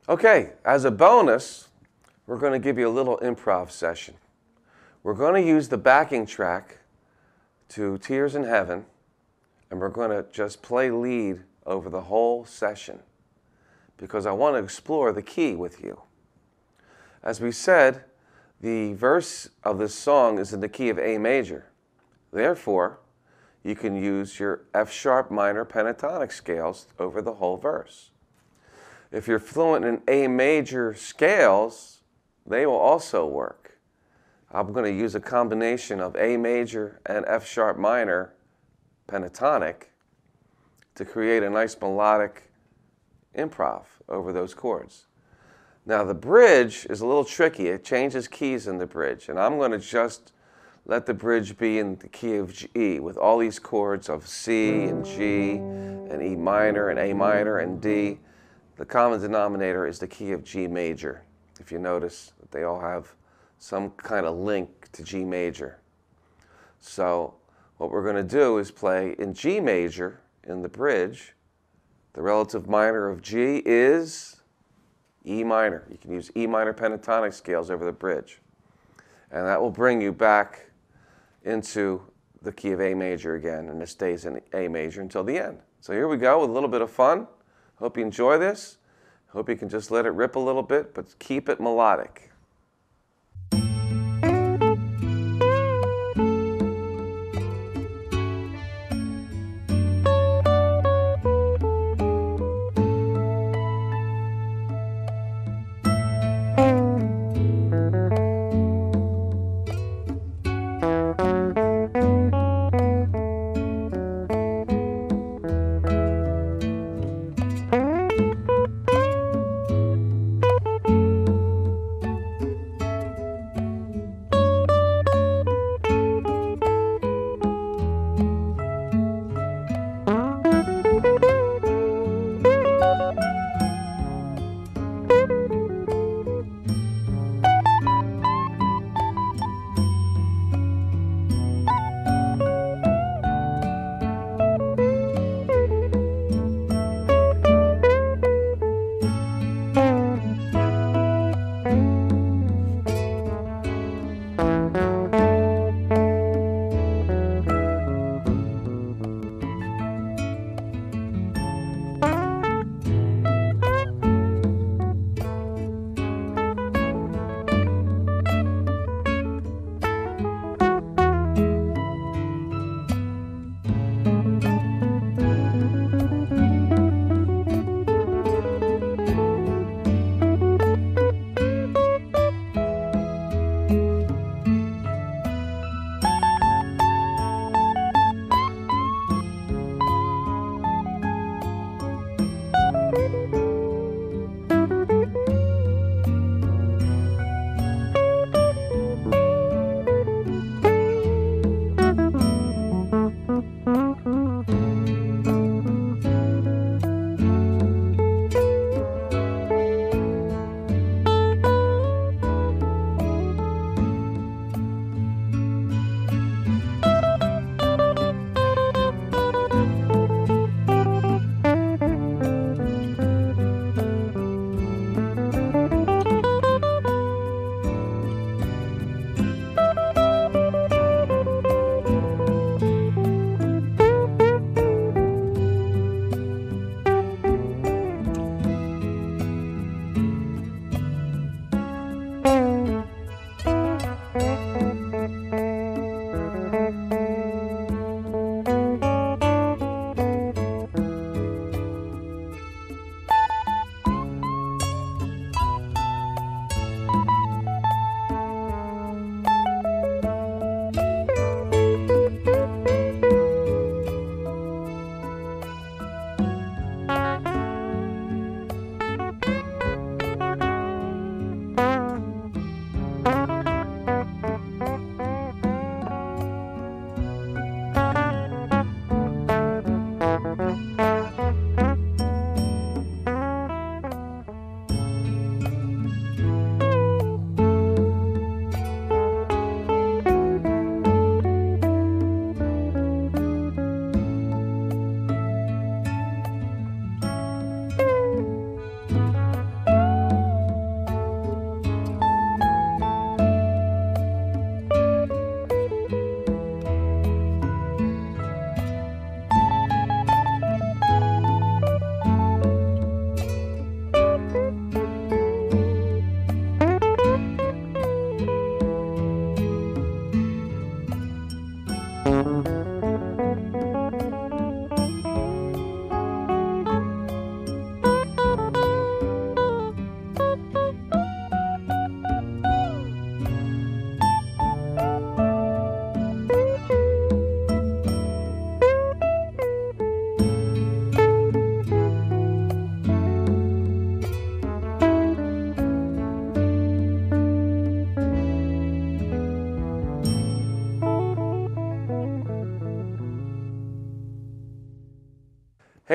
Okay, as a bonus, we're going to give you a little improv session. We're going to use the backing track to Tears in Heaven, and we're going to just play lead over the whole session because I want to explore the key with you. As we said, the verse of this song is in the key of A major. Therefore, you can use your F sharp minor pentatonic scales over the whole verse. If you're fluent in A major scales, they will also work. I'm going to use a combination of A major and F sharp minor pentatonic to create a nice melodic improv over those chords. Now the bridge is a little tricky. It changes keys in the bridge, and I'm going to just let the bridge be in the key of G with all these chords of C and G and E minor and A minor and D. The common denominator is the key of G major. If you notice that they all have some kind of link to G major. So what we're going to do is play in G major in the bridge. The relative minor of G is E minor. You can use E minor pentatonic scales over the bridge. And that will bring you back into the key of A major again, and it stays in A major until the end. So here we go with a little bit of fun. Hope you enjoy this. Hope you can just let it rip a little bit, but keep it melodic.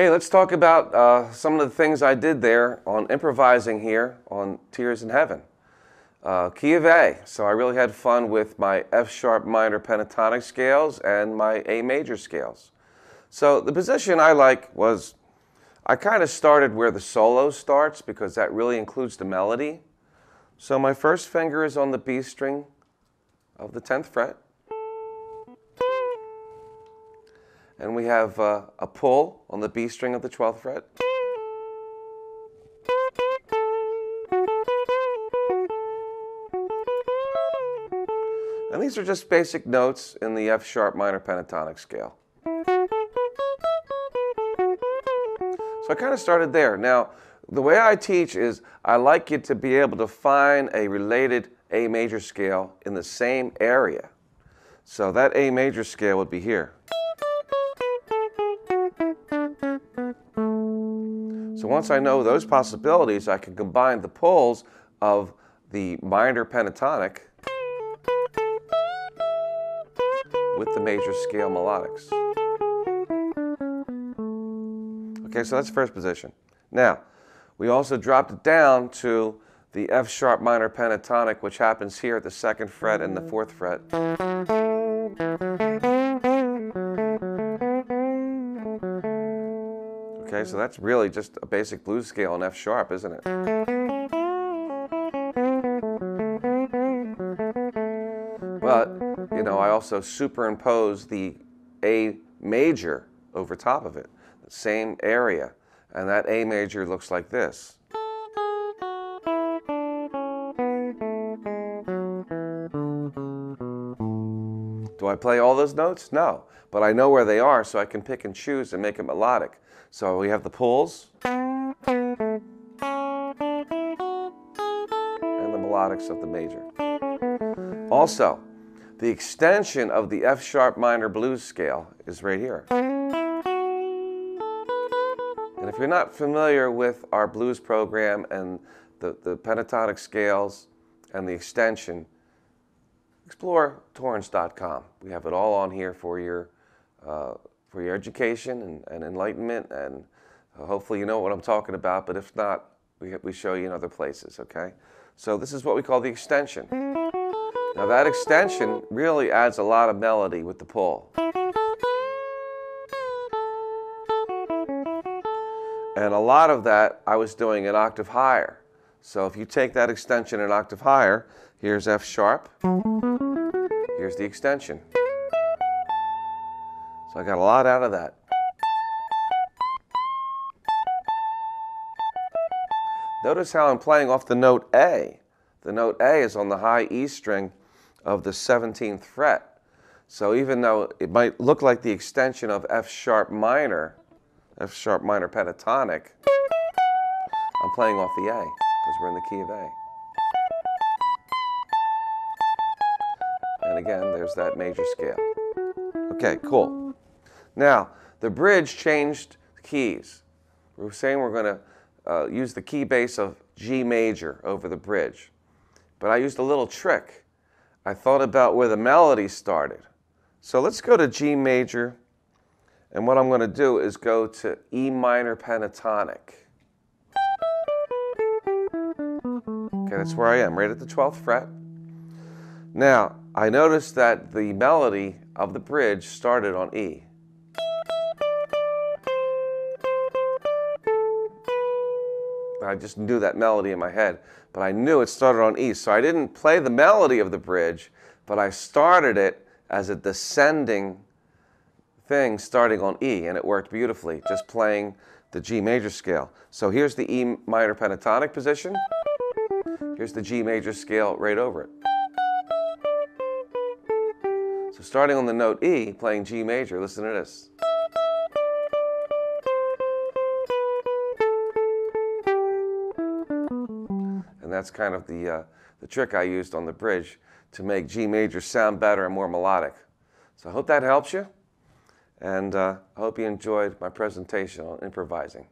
Hey, let's talk about some of the things I did there on improvising here on Tears in Heaven. Key of A, so I really had fun with my F sharp minor pentatonic scales and my A major scales. So the position I like was, I kind of started where the solo starts because that really includes the melody. So my first finger is on the B string of the 10th fret. And we have a pull on the B string of the 12th fret. And these are just basic notes in the F sharp minor pentatonic scale. So I kind of started there. Now, the way I teach is I like you to be able to find a related A major scale in the same area. So that A major scale would be here. So once I know those possibilities, I can combine the pulls of the minor pentatonic with the major scale melodics. Okay, so that's the first position. Now, we also dropped it down to the F sharp minor pentatonic, which happens here at the 2nd fret and the 4th fret. Okay, so that's really just a basic blues scale in F sharp, isn't it? But, you know, I also superimpose the A major over top of it, the same area, and that A major looks like this. Do I play all those notes? No, but I know where they are, so I can pick and choose and make it melodic. So we have the pulls and the melodics of the major. Also, the extension of the F sharp minor blues scale is right here. And if you're not familiar with our blues program and the pentatonic scales and the extension, explore torrance.com. We have it all on here for your education and enlightenment, and hopefully you know what I'm talking about, but if not, we show you in other places, okay? So this is what we call the extension. Now that extension really adds a lot of melody with the pull. And a lot of that I was doing an octave higher. So if you take that extension an octave higher, here's F sharp, here's the extension. So I got a lot out of that. Notice how I'm playing off the note A. The note A is on the high E string of the 17th fret. So even though it might look like the extension of F sharp minor pentatonic, I'm playing off the A because we're in the key of A. And again, there's that major scale. Okay, cool. Now, the bridge changed keys. We were saying we're going to use the key base of G major over the bridge. But I used a little trick. I thought about where the melody started. So let's go to G major, and what I'm going to do is go to E minor pentatonic. Okay, that's where I am, right at the 12th fret. Now, I noticed that the melody of the bridge started on E. I just knew that melody in my head, but I knew it started on E. So I didn't play the melody of the bridge, but I started it as a descending thing starting on E, and it worked beautifully, just playing the G major scale. So here's the E minor pentatonic position. Here's the G major scale right over it. So starting on the note E, playing G major, listen to this. And that's kind of the trick I used on the bridge to make G major sound better and more melodic. So I hope that helps you, and I hope you enjoyed my presentation on improvising.